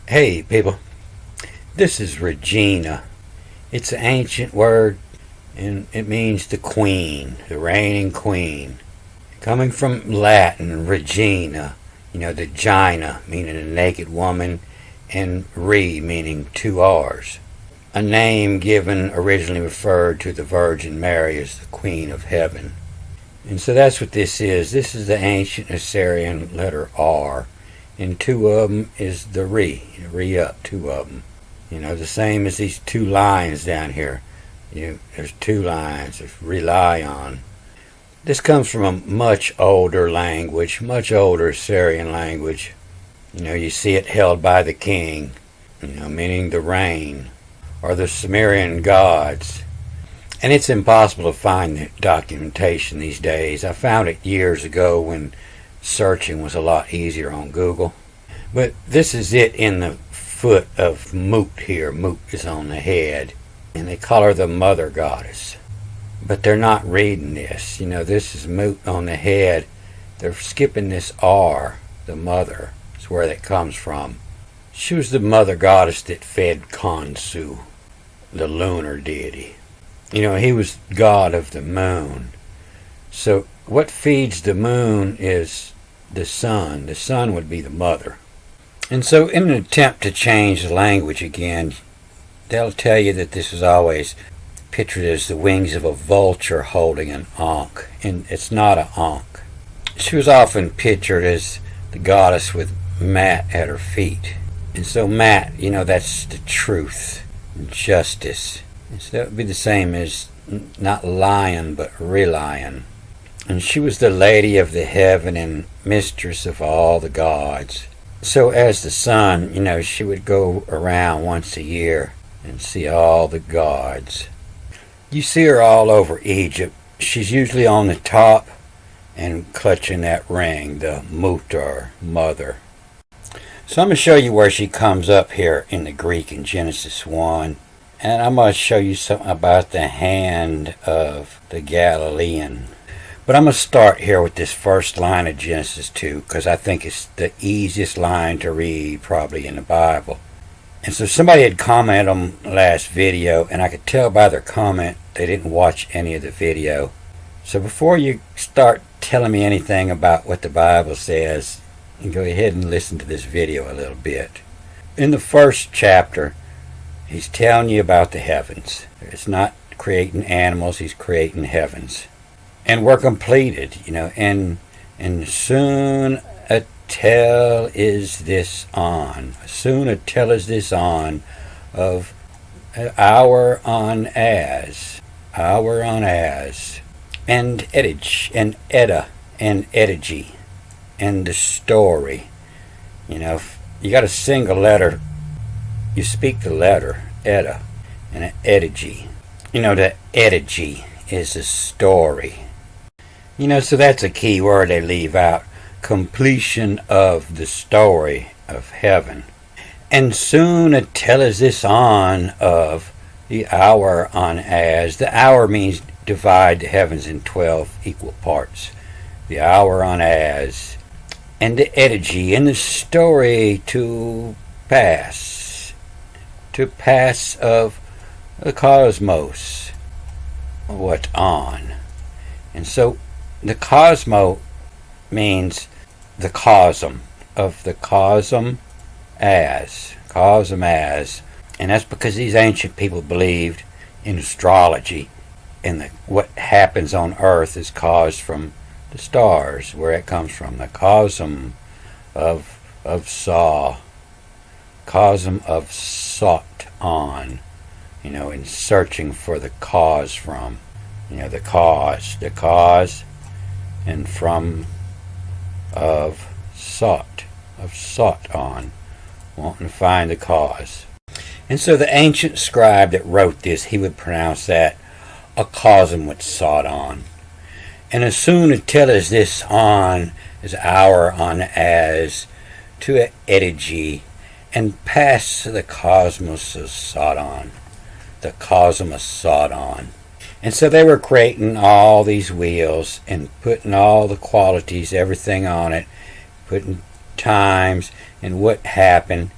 Hey, people. This is Regina. It's an ancient word, and it means the queen, the reigning queen. Coming from Latin, Regina, the gina, meaning a naked woman, and re, meaning two R's. A name given originally referred to the Virgin Mary as the Queen of Heaven. And so that's what this is. This is the ancient Assyrian letter R. And two of them is the re up, two of them. The same as these two lines down here. There's two lines, there's rely on. This comes from a much older language, much older Assyrian language. You see it held by the king, meaning the reign, or the Sumerian gods. And it's impossible to find the documentation these days. I found it years ago when searching was a lot easier on Google. But this is it in the foot of Mut here. Mut is on the head. And they call her the mother goddess. But they're not reading this. This is Mut on the head. They're skipping this R, the mother. That's where that comes from. She was the mother goddess that fed Khonsu, the lunar deity. He was god of the moon. So what feeds the moon is the sun. The sun would be the mother. And so in an attempt to change the language again, they'll tell you that this is always pictured as the wings of a vulture holding an ankh. And it's not an ankh. She was often pictured as the goddess with Mat at her feet. And so Mat, that's the truth and justice. And so that would be the same as not lion, but relion. And she was the lady of the heaven and mistress of all the gods. So as the sun, she would go around once a year and see all the gods. You see her all over Egypt. She's usually on the top and clutching that ring, the mutar, mother. So I'm going to show you where she comes up here in the Greek in Genesis 1. And I'm going to show you something about the hand of the Galilean. But I'm going to start here with this first line of Genesis 2 because I think it's the easiest line to read probably in the Bible. And so somebody had commented on the last video, and I could tell by their comment they didn't watch any of the video. So before you start telling me anything about what the Bible says, you go ahead and listen to this video a little bit. In the first chapter, he's telling you about the heavens. It's not creating animals, he's creating heavens. And we're completed, and soon a tell is this on. Soon a tell is this on of hour on as, and edige, and edda, and edigy, and the story. If you got a single letter, you speak the letter, edda, and an edigy. The edigy is a story. So that's a key word they leave out. Completion of the story of heaven. And soon a tell is this on of the hour on as. The hour means divide the heavens in 12 equal parts. The hour on as. And the edigy in the story to pass. To pass of the cosmos. What on. And so the cosmo means the cosm of the cosm as, and that's because these ancient people believed in astrology, and what happens on Earth is caused from the stars, where it comes from, the cosm of Saw, cosm of sought on, in searching for the cause from, the cause. And from of sought on, wanting to find the cause. And so the ancient scribe that wrote this, he would pronounce that a cosm was sought on. And as soon as tell as this on is hour on as to a edigy, and pass the cosmos is sought on, the cosmos sought on. And so they were creating all these wheels and putting all the qualities, everything on it, putting times and what happened.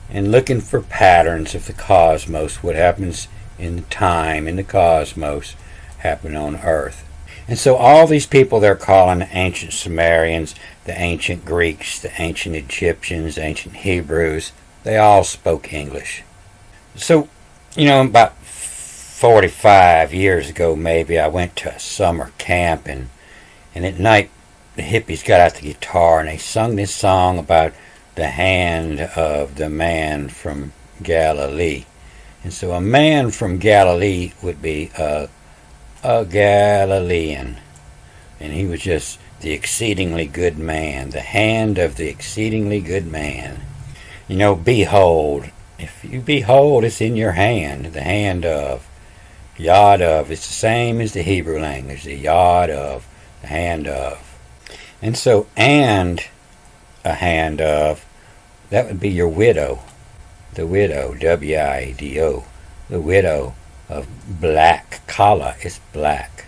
and looking for patterns of the cosmos, what happens in the time in the cosmos happen on Earth. And so all these people they're calling the ancient Sumerians, the ancient Greeks, the ancient Egyptians, the ancient Hebrews, they all spoke English. So, about 45 years ago maybe, I went to a summer camp, and at night the hippies got out the guitar and they sung this song about the hand of the man from Galilee. And so a man from Galilee would be a Galilean. And he was just the exceedingly good man, the hand of the exceedingly good man. Behold. If you behold, it's in your hand, the hand of, yod of. It's the same as the Hebrew language, the yod of, the hand of. And so, and a hand of, that would be your widow. The widow, W-I-D-O. The widow of black. Kala is black.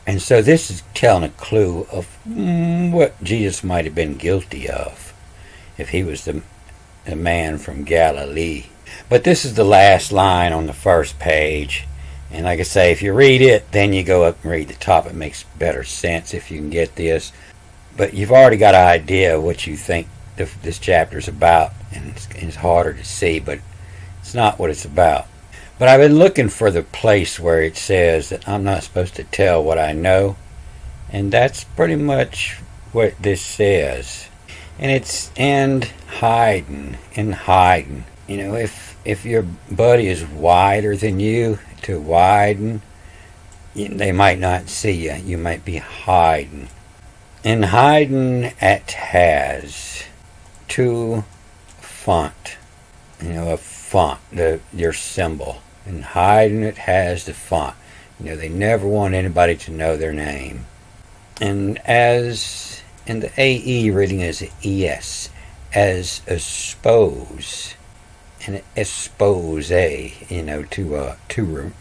And so this is telling a clue of what Jesus might have been guilty of if he was the man from Galilee. But this is the last line on the first page. And like I say, if you read it, then you go up and read the top. It makes better sense if you can get this. But you've already got an idea of what you think this chapter is about. And it's harder to see, but it's not what it's about. But I've been looking for the place where it says that I'm not supposed to tell what I know. And that's pretty much what this says. And it's and hiding. If your buddy is wider than you, to widen, they might not see you. You might be hiding. And hiding it has to font. A font, your symbol. And hiding it has the font. They never want anybody to know their name. And as in the AE reading is ES, as expose, and expose, to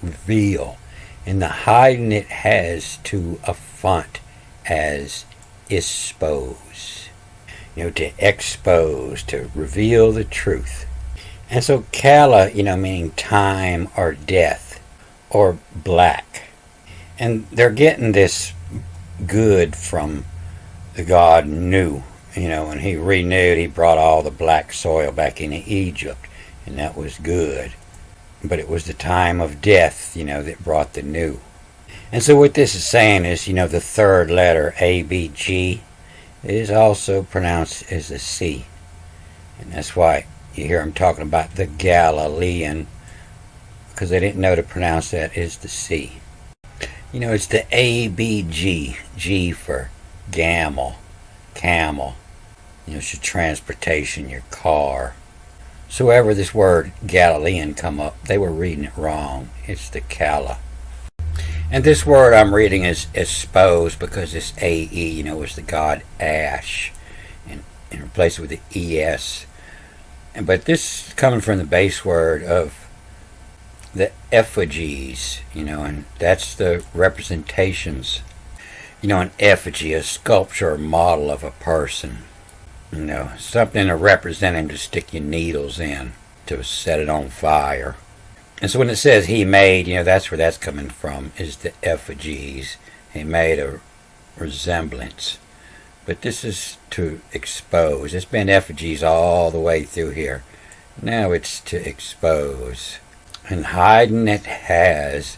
reveal. And the hiding it has to a font as expose. To expose, to reveal the truth. And so Kala, meaning time or death or black. And they're getting this good from the god Nu. When he renewed, he brought all the black soil back into Egypt. And that was good. But it was the time of death, that brought the Nu. And so what this is saying is, the third letter, A-B-G, is also pronounced as a C. And that's why you hear them talking about the Galilean, because they didn't know to pronounce that as the C. It's the A-B-G, G for camel. It's your transportation, your car. So wherever this word Galilean come up, they were reading it wrong. It's the Kala. And this word I'm reading is expose because this A-E, was the god Ash. And replace it with the E-S. But this is coming from the base word of the effigies, and that's the representations. An effigy, a sculpture or model of a person. Something to represent him to stick your needles in, to set it on fire. And so when it says he made, that's where that's coming from, is the effigies. He made a resemblance. But this is to expose. It's been effigies all the way through here. Now it's to expose. And hiding it has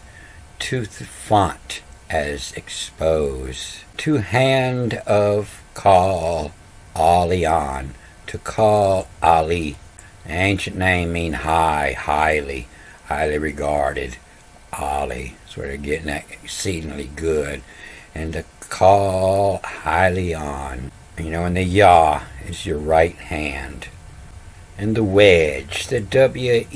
to the font as expose. To hand of call Alion. To call Ali. The ancient name mean high, highly regarded. Ali. That's where they're getting that exceedingly good. And to call highly on. And the Yah is your right hand. And the wedge, the W-E-G,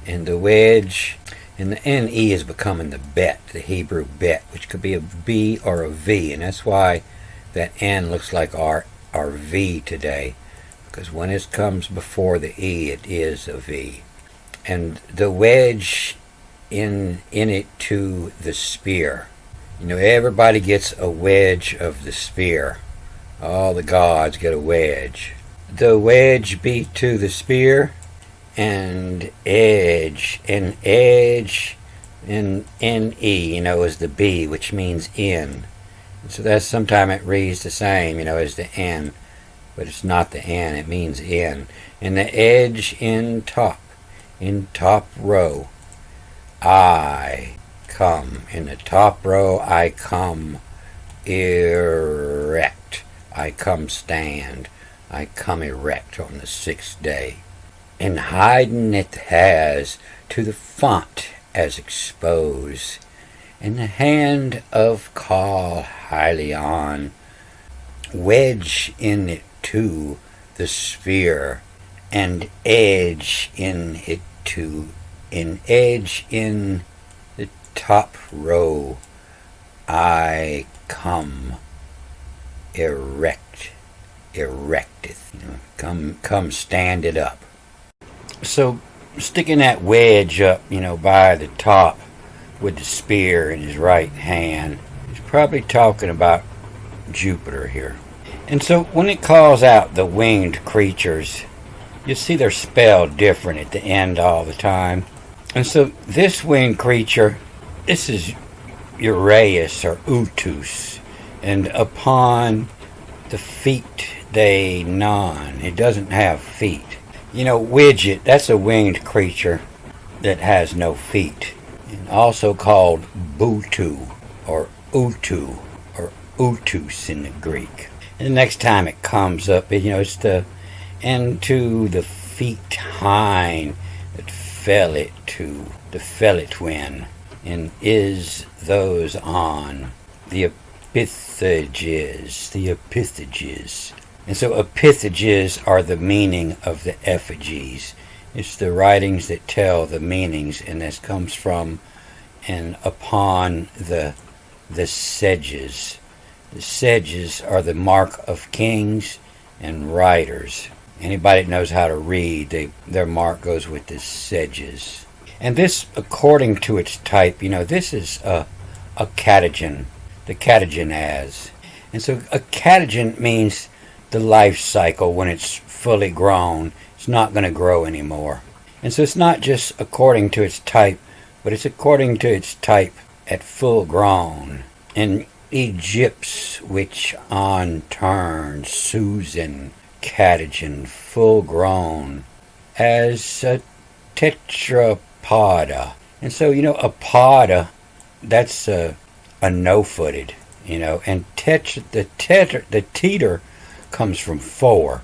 and the wedge, and the N-E is becoming the bet, the Hebrew bet, which could be a B or a V, and that's why that N looks like our V today, because when it comes before the E, it is a V. And the wedge in it to the spear. Everybody gets a wedge of the spear. All the gods get a wedge. the wedge be to the spear, and edge, and N-E, is the B, which means in. So that's sometimes it reads the same, as the N, but it's not the N, it means in. And the edge in top row, I come. In the top row, I come erect. I come stand. I come erect on the 6th day. And hiding it has to the font as expose, and the hand of call highly on, wedge in it to the sphere, and edge in it to an edge in the top row, I come erecteth, come stand it up. So sticking that wedge up, by the top with the spear in his right hand, he's probably talking about Jupiter here. And so when it calls out the winged creatures, you see they're spelled different at the end all the time. And so this winged creature, this is Uraeus or Utus, and upon the feet they non. It doesn't have feet. Widget, that's a winged creature that has no feet. And also called Butu or Utu or Utus in the Greek. And the next time it comes up, it's the and to the feet hind that fell it to the fellet when, and is those on the epithages. And so epithages are the meaning of the effigies. It's the writings that tell the meanings, and this comes from and upon the sedges. The sedges are the mark of kings and writers. Anybody that knows how to read, their mark goes with the sedges. And this, according to its type, this is a catagen, the catagenaz. And so a catagen means the life cycle when it's fully grown. It's not going to grow anymore. And so it's not just according to its type, but it's according to its type at full grown. And Egypt's which on turn Susan catagen full grown as a tetrapoda. And so a poda, that's a no-footed, and the teeter comes from 4.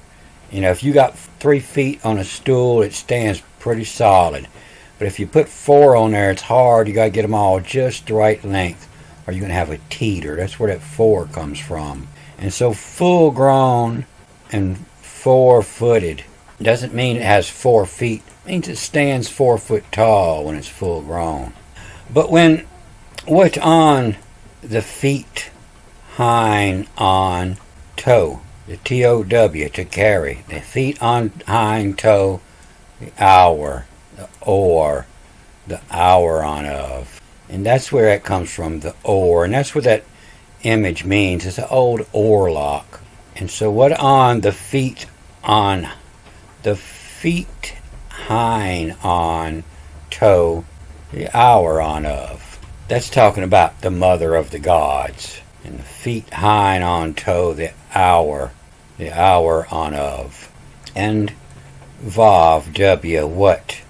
If you got 3 feet on a stool, it stands pretty solid. But if you put 4 on there, it's hard. You got to get them all just the right length, or you're going to have a teeter. That's where that 4 comes from. And so full grown and 4-footed doesn't mean it has 4 feet. It means it stands 4 foot tall when it's full grown. But when what on the feet hind on toe, the T-O-W, to carry, the feet on hind toe, the hour, the or, the hour on of. And that's where that comes from, the or. And that's what that image means. It's an old oarlock. And so what on the feet hind on toe, the hour on of. That's talking about the mother of the gods. And the feet hind on toe, the hour on of. And vav, W, what.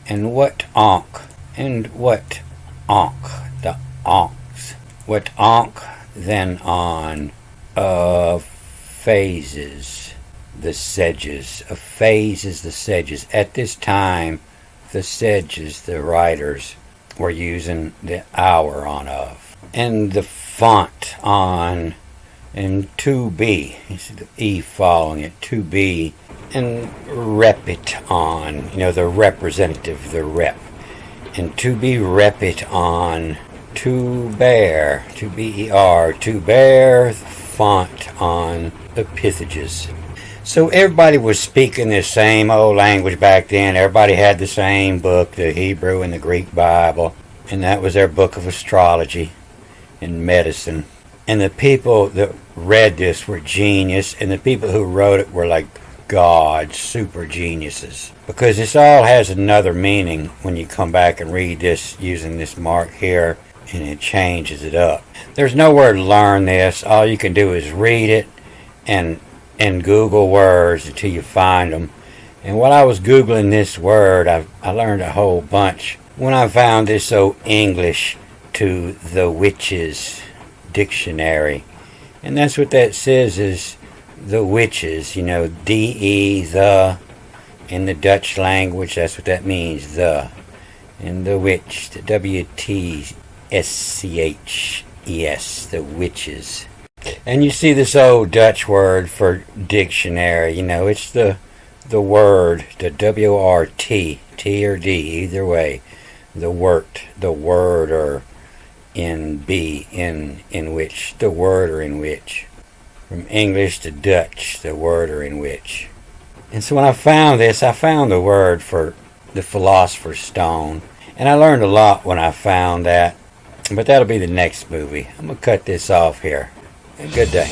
And what onk. And what onk, the onks. What onk then on of phases, the sedges. A phase is the sedges. At this time, the sedges, the writers, were using the hour on of. And the font on, and to be, you see the E following it, to be, and repit on, the representative, the rep. And to be repit on, to bear, to B-E-R, to bear, the font on epithages. So everybody was speaking the same old language back then. Everybody had the same book, the Hebrew and the Greek Bible, and that was their book of astrology and medicine. And the people that read this were genius, and the people who wrote it were like gods, super geniuses. Because this all has another meaning when you come back and read this using this mark here, and it changes it up. There's nowhere to learn this. All you can do is read it and Google words until you find them. And while I was Googling this word, I learned a whole bunch when I found this old English to the Witches dictionary. And that's what that says, is the witches, D-E, the, in the Dutch language, that's what that means, the. And the witch, the W-T-S-C-H-E-S, the witches. And you see this old Dutch word for dictionary, it's the word, the W-R-T, T or D, either way. The word, or in B, in which, the word or in which. From English to Dutch, the word or in which. And so when I found this, I found the word for the Philosopher's Stone. And I learned a lot when I found that. But that'll be the next movie. I'm going to cut this off here. Good day.